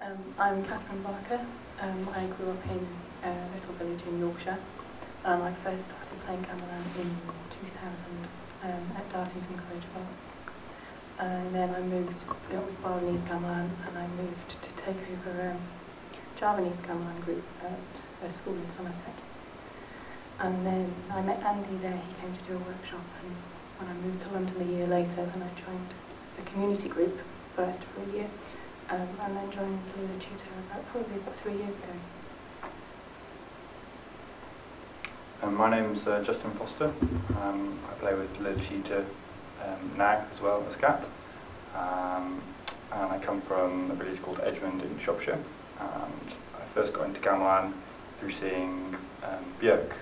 I'm Katherine Barker. I grew up in a little village in Yorkshire, and I first started playing gamelan in 2000 at Dartington College of Arts. And then I moved, it was Balinese Gamelan, and I moved to take over Javanese Gamelan group at a school in Somerset. And then I met Andy there. He came to do a workshop, and when I moved to London a year later, then I joined the community group first for a year, and then joined Lila Cita probably about 3 years ago. My name's Justin Foster. I play with Lila Cita now as well as Kat, and I come from a village called Edgemond in Shropshire. And I first got into gamelan through seeing Björk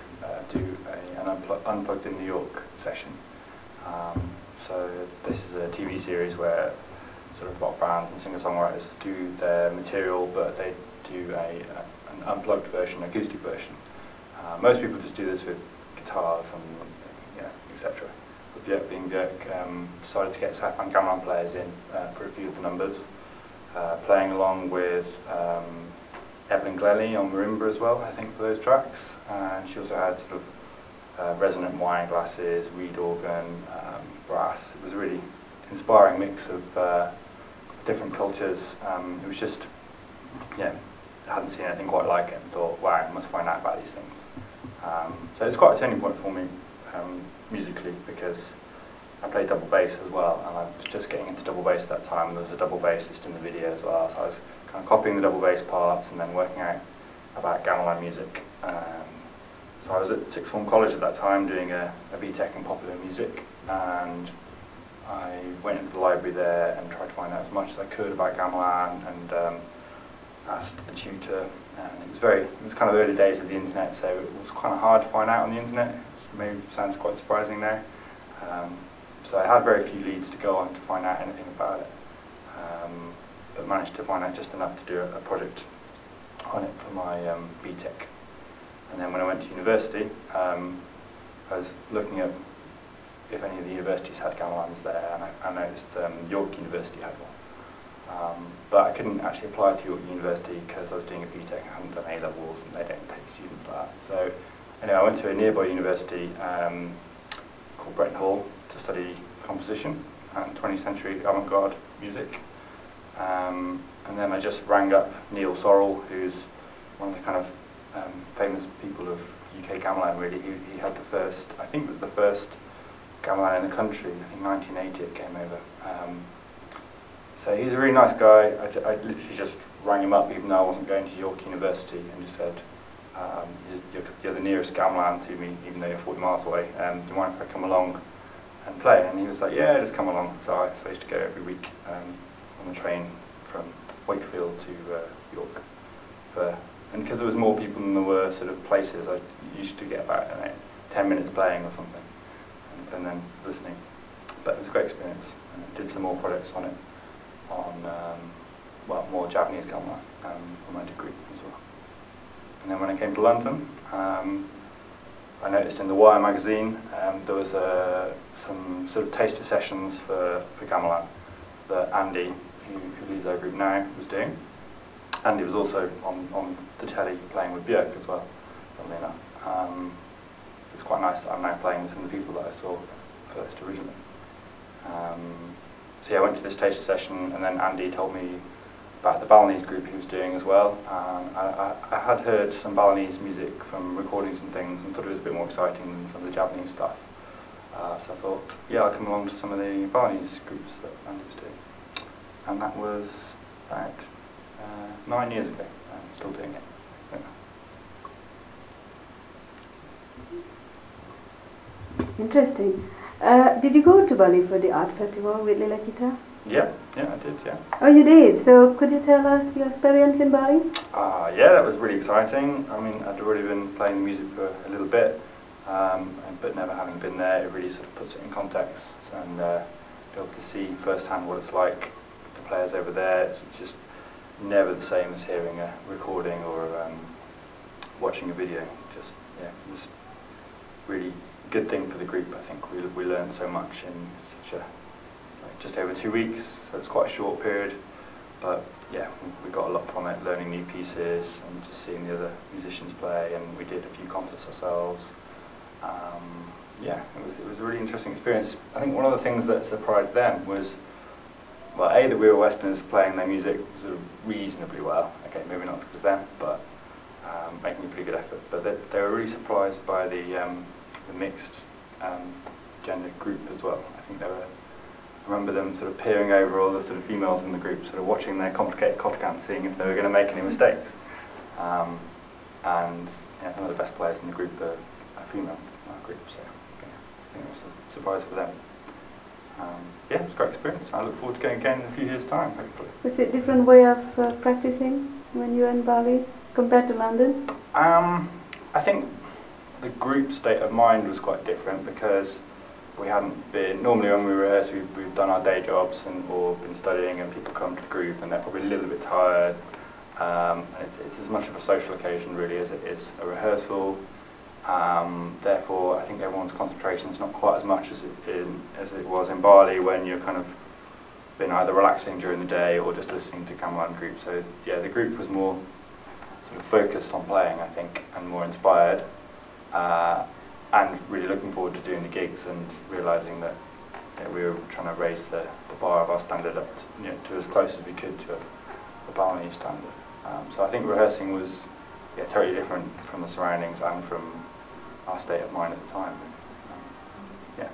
do an Unplugged in New York session. So this is a TV series where sort of rock bands and singer-songwriters do their material, but they do an unplugged version, acoustic version. Most people just do this with guitars and etc. But Björk, being Björk, decided to get Saffron Gamelan players in for a few of the numbers, playing along with Evelyn Glelly on marimba as well, I think, for those tracks. And she also had sort of resonant wine glasses, reed organ, brass. It was a really inspiring mix of different cultures. It was just, I hadn't seen anything quite like it and thought, wow, I must find out about these things. So it's quite a turning point for me musically, because I played double bass as well, and I was just getting into double bass at that time. There was a double bassist in the video as well, so I was kind of copying the double bass parts and then working out about gamelan music. So I was at sixth form college at that time doing a BTEC in popular music, and I went into the library there and tried to find out as much as I could about gamelan, and asked a tutor. And it was kind of early days of the internet, so it was kind of hard to find out on the internet. It maybe sounds quite surprising there. So I had very few leads to go on to find out anything about it, but managed to find out just enough to do a project on it for my BTEC. And then when I went to university, I was looking at if any of the universities had gamelans there, and I noticed York University had one. But I couldn't actually apply to York University because I was doing a BTEC and I hadn't done A-levels, and they don't take students like that. So anyway, I went to a nearby university called Bretton Hall to study composition and 20th century avant-garde music. And then I just rang up Neil Sorrell, who's one of the kind of famous people of UK gamelan, really. He had the first, I think it was the first gamelan in the country. I think 1980 it came over. So he's a really nice guy. I literally just rang him up, even though I wasn't going to York University, and just said, you're the nearest gamelan to me, even though you're 40 miles away. Do you mind if I come along and play? And he was like, yeah, just come along. So I used to go every week on the train from Wakefield to York. And because there was more people than there were sort of places, I used to get about 10 minutes playing or something, and then listening. But it was a great experience. And I did some more projects on it, more Japanese gamelan for my degree as well. And then when I came to London, I noticed in the Wire magazine there was some sort of taster sessions for gamelan that Andy, who leads our group now, was doing. Andy was also on the telly playing with Björk as well, funnily enough. It's quite nice that I'm now playing with some of the people that I saw first originally. So yeah, I went to this taster session, and then Andy told me about the Balinese group he was doing as well. I had heard some Balinese music from recordings and things, and thought it was a bit more exciting than some of the Japanese stuff. So I thought, yeah, I'll come along to some of the Balinese groups that Andy was doing. And that was about 9 years ago. I'm still doing it. Yeah. Interesting. Did you go to Bali for the art festival with Lila Cita? Yeah, I did, yeah. Oh, you did? So could you tell us your experience in Bali? Yeah, that was really exciting. I mean, I'd already been playing music for a little bit, but never having been there, it really sort of puts it in context, and be able to see firsthand what it's like with the players over there. It's just never the same as hearing a recording or watching a video. Just, yeah, it was really good thing for the group. I think we learned so much in such a just over 2 weeks, so it's quite a short period, but yeah, we got a lot from it, learning new pieces and just seeing the other musicians play, and we did a few concerts ourselves. Yeah, it was a really interesting experience. I think one of the things that surprised them was, well, A, that we were Westerners playing their music sort of reasonably well. Okay, maybe not as good as them, but making a pretty good effort. But they were really surprised by the mixed gender group as well. I think I remember them sort of peering over all the sort of females in the group, sort of watching their complicated kotakan, seeing if they were going to make any mistakes. And yeah, some of the best players in the group are female in our group, so yeah, I think it was a surprise for them. Yeah, it was a great experience. I look forward to going again in a few years' time, hopefully. Was it a different way of practicing when you were in Bali compared to London? I think the group state of mind was quite different because we hadn't been, normally when we rehearse we've done our day jobs or been studying, and people come to the group and they're probably a little bit tired. It's as much of a social occasion really as it is a rehearsal. Therefore, I think everyone's concentration is not quite as much as it was in Bali, when you're kind of been either relaxing during the day or just listening to gamelan group. So yeah, the group was more sort of focused on playing, I think, and more inspired, and really looking forward to doing the gigs and realising that we were trying to raise the bar of our standard up to as close as we could to a Balinese standard. So I think rehearsing was totally different from the surroundings and from our state of mind at the time. Yeah.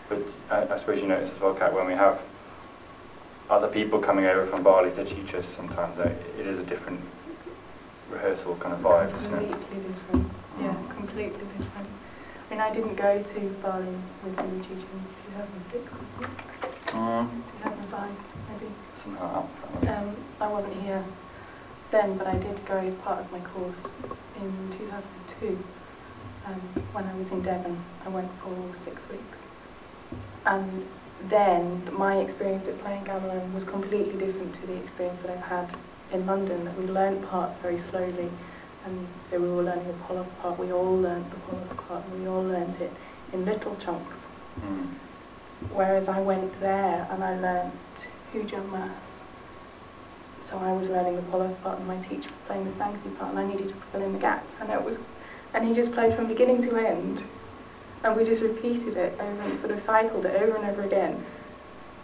But I suppose you notice as well, Kat, when we have other people coming over from Bali to teach us, sometimes it is a different rehearsal kind of vibe, isn't it? Completely different. Yeah, completely different. I mean, I didn't go to Bali with Lila Cita in 2006, 2005 maybe. Something like that. I wasn't here then, but I did go as part of my course in 2002. When I was in Devon, I went for 6 weeks. And then my experience of playing gamelan was completely different to the experience that I've had in London, that we learned parts very slowly. And so we were learning the polos part, we all learned the polos part, and we all learned it in little chunks. Whereas I went there and I learned pujawati. So I was learning the polos part and my teacher was playing the sangsi part, and I needed to fill in the gaps, and he just played from beginning to end, and we just repeated it over and sort of cycled it over and over again.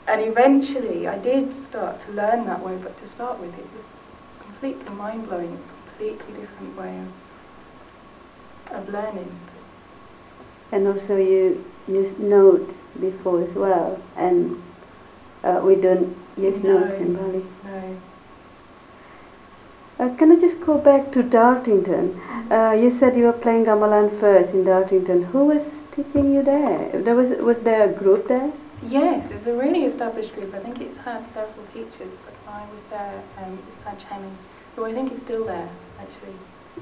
And eventually I did start to learn that way, but to start with it was completely mind-blowing, completely different way of learning. And also you use notes before as well, and we don't use notes in Bali. No. Can I just go back to Dartington? You said you were playing gamelan first in Dartington. Who was teaching you there? Was there a group there? Yes, it's a really established group. I think it's had several teachers, but when I was there, it was Saj Hemi, who I think is still there, actually.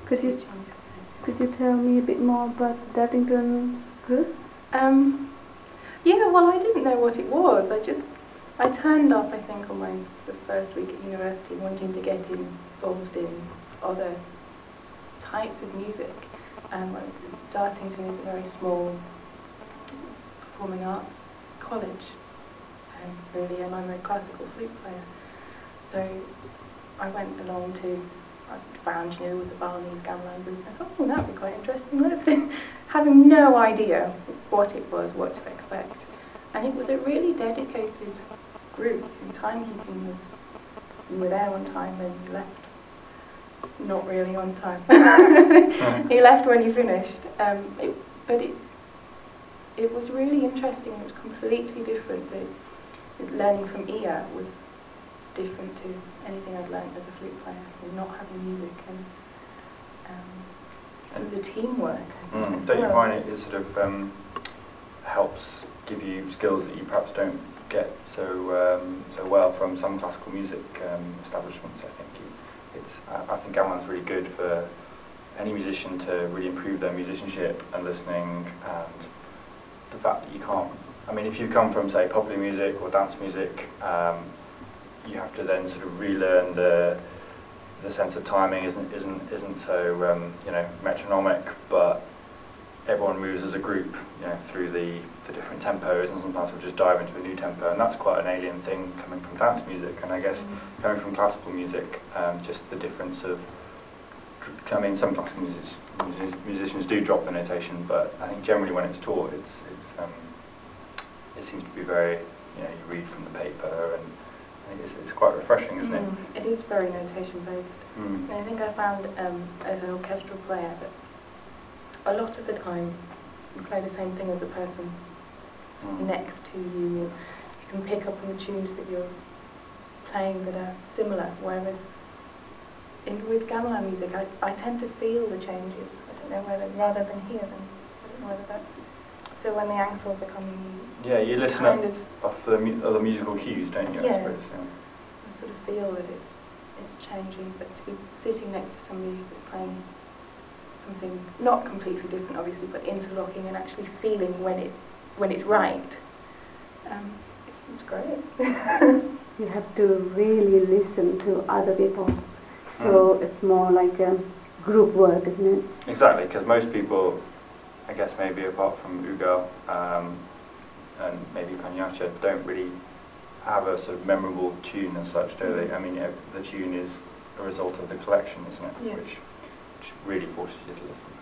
Could you tell me a bit more about Dartington group? Yeah, well, I didn't know what it was. I turned up, I think, on the first week at university, wanting to get involved in other types of music. Dartington is a very small performing arts college, really, and I'm a classical flute player. So I went along I found, there was a Balinese Gamelan group. I thought, that would be quite interesting. Let's see. Having no idea what it was, what to expect. And it was a really dedicated group. And timekeeping was, you were there on time and you left not really on time. You left when you finished. But it was really interesting. It was completely different. Learning from ear was different to anything I'd learned as a flute player, and not having music and sort of the teamwork. Don't you find it sort of helps give you skills that you perhaps don't get so well from some classical music establishments? I think gamelan is really good for any musician to really improve their musicianship and listening, and the fact that you can't. I mean, if you come from, say, popular music or dance music, you have to then sort of relearn the sense of timing isn't so metronomic, but everyone moves as a group, through the the different tempos, and sometimes we'll just dive into a new tempo, and that's quite an alien thing coming from dance music. And I guess coming from classical music, just the difference of, I mean, some classical musicians do drop the notation, but I think generally when it's taught, it seems to be very, you read from the paper, and I think it's quite refreshing, isn't it? It is very notation based. And I think I found as an orchestral player that a lot of the time you play the same thing as the person next to you. You can pick up on the tunes that you're playing that are similar, whereas with gamelan music I tend to feel the changes. I don't know whether, rather than hear them. I don't know whether that. So when the ansel become you listen off the other musical cues, don't you? I suppose. I sort of feel that it's changing, but to be sitting next to somebody who's playing something not completely different, obviously, but interlocking and actually feeling when it's right, it's great. You have to really listen to other people, so it's more like a group work, isn't it? Exactly, because most people, I guess maybe apart from Ugal and maybe Panyacha, don't really have a sort of memorable tune as such, do they? I mean, the tune is a result of the collection, isn't it? Yeah. Which really forces you to listen.